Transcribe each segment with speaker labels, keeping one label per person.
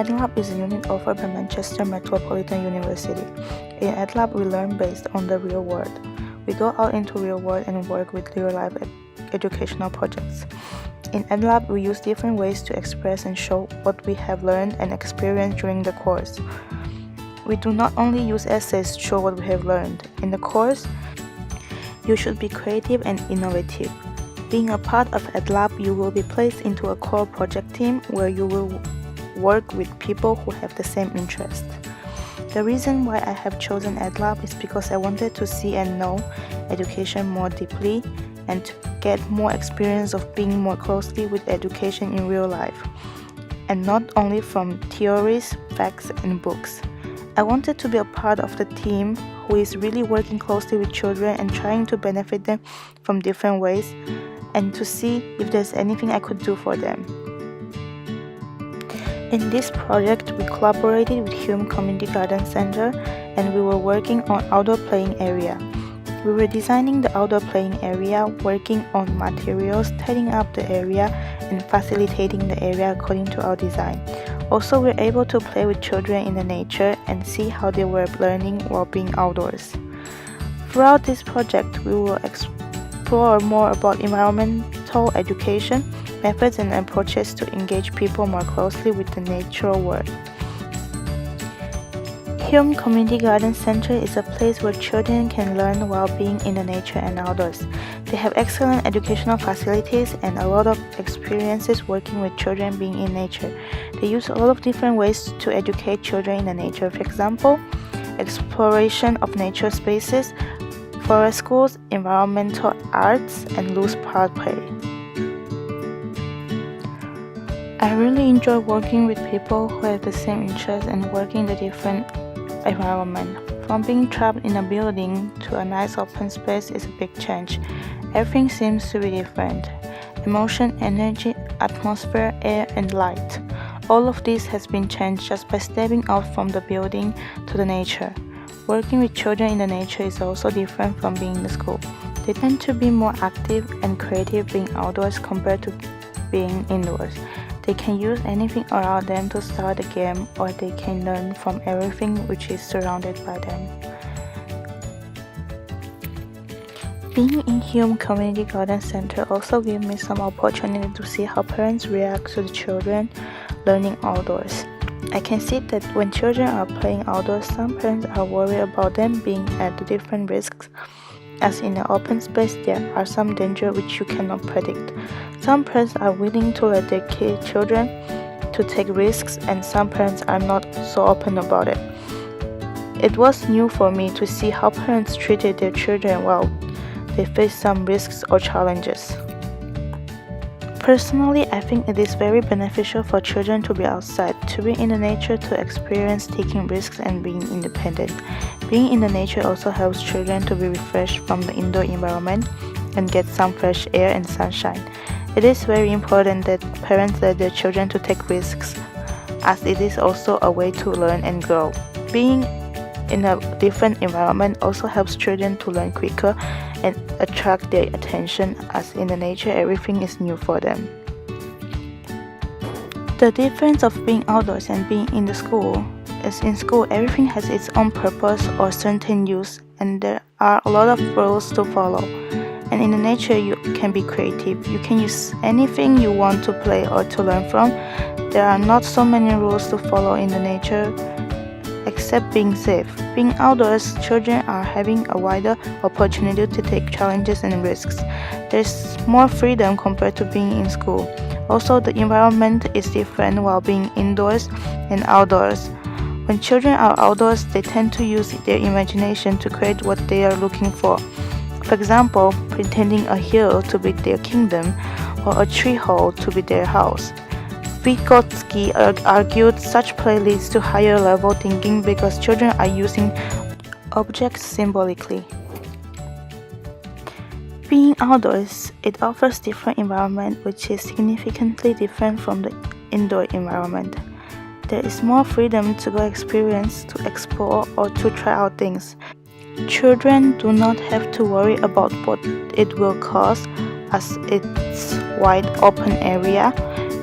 Speaker 1: Edlab is a unit offered by Manchester Metropolitan University. In Edlab, we learn based on the real world. We go out into real world and work with real-life educational projects. In Edlab, we use different ways to express and show what we have learned and experienced during the course. We do not only use essays to show what we have learned. In the course, you should be creative and innovative. Being a part of Edlab, you will be placed into a core project team where you will work with people who have the same interest. The reason why I have chosen Edlab is because I wanted to see and know education more deeply and to get more experience of being more closely with education in real life, and not only from theories, facts, and books. I wanted to be a part of the team who is really working closely with children and trying to benefit them from different ways, and to see if there's anything I could do for them. In this project, we collaborated with Hume Community Garden Center and we were working on outdoor playing area. We were designing the outdoor playing area, working on materials, tidying up the area, and facilitating the area according to our design. Also, we were able to play with children in the nature and see how they were learning while being outdoors. Throughout this project, we will explore more about environmental education, methods and approaches to engage people more closely with the natural world. Hume Community Garden Center is a place where children can learn while being in the nature and outdoors. They have excellent educational facilities and a lot of experiences working with children being in nature. They use a lot of different ways to educate children in the nature. For example, exploration of nature spaces, forest schools, environmental arts, and loose park play. I really enjoy working with people who have the same interests and working in the different environment. From being trapped in a building to a nice open space is a big change. Everything seems to be different. Emotion, energy, atmosphere, air, and light. All of this has been changed just by stepping out from the building to the nature. Working with children in the nature is also different from being in the school. They tend to be more active and creative being outdoors compared to being indoors. They can use anything around them to start a game, or they can learn from everything which is surrounded by them. Being in Hume Community Garden Center also gave me some opportunity to see how parents react to the children learning outdoors. I can see that when children are playing outdoors, some parents are worried about them being at different risks, as in an open space there are some danger which you cannot predict. Some parents are willing to let their children to take risks, and some parents are not so open about it. It was new for me to see how parents treated their children while they faced some risks or challenges. Personally, I think it is very beneficial for children to be outside, to be in the nature, to experience taking risks and being independent. Being in the nature also helps children to be refreshed from the indoor environment and get some fresh air and sunshine. It is very important that parents let their children to take risks, as it is also a way to learn and grow. Being in a different environment also helps children to learn quicker and attract their attention, as in the nature everything is new for them. The difference of being outdoors and being in the school is in school everything has its own purpose or certain use, and there are a lot of rules to follow. And in the nature you can be creative. You can use anything you want to play or to learn from. There are not so many rules to follow in the nature except being safe. Being outdoors, children are having a wider opportunity to take challenges and risks. There's more freedom compared to being in school. Also, the environment is different while being indoors and outdoors. When children are outdoors, they tend to use their imagination to create what they are looking for. For example, pretending a hill to be their kingdom or a tree hole to be their house. Vygotsky argued such play leads to higher level thinking because children are using objects symbolically. Being outdoors, it offers different environment which is significantly different from the indoor environment. There is more freedom to go experience, to explore, or to try out things. Children do not have to worry about what it will cost, as it's wide open area.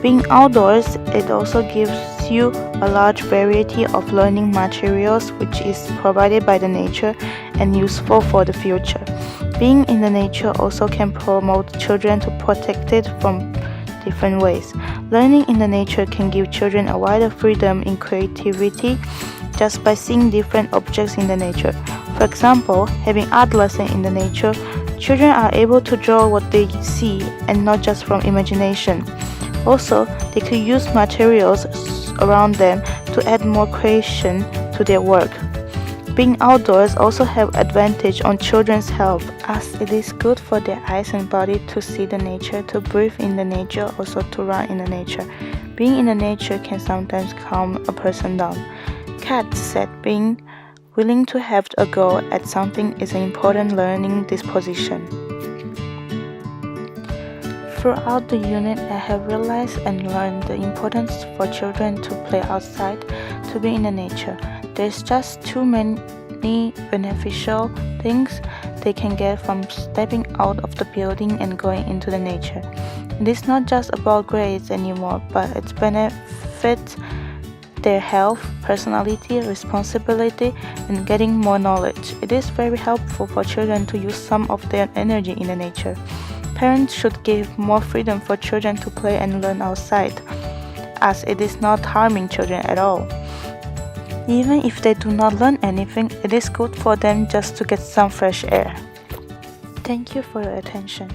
Speaker 1: Being outdoors, it also gives gives you a large variety of learning materials which is provided by the nature and useful for the future. Being in the nature also can promote children to protect it from different ways. Learning in the nature can give children a wider freedom in creativity just by seeing different objects in the nature. For example, having art lesson in the nature, children are able to draw what they see and not just from imagination. Also, they could use materials around them to add more creation to their work. Being outdoors also have advantage on children's health, as it is good for their eyes and body to see the nature, to breathe in the nature, also to run in the nature. Being in the nature can sometimes calm a person down. Kat said being willing to have a go at something is an important learning disposition. Throughout the unit, I have realized and learned the importance for children to play outside, to be in the nature. There's just too many beneficial things they can get from stepping out of the building and going into the nature. It is not just about grades anymore, but it benefits their health, personality, responsibility, and getting more knowledge. It is very helpful for children to use some of their energy in the nature. Parents should give more freedom for children to play and learn outside, as it is not harming children at all. Even if they do not learn anything, it is good for them just to get some fresh air. Thank you for your attention.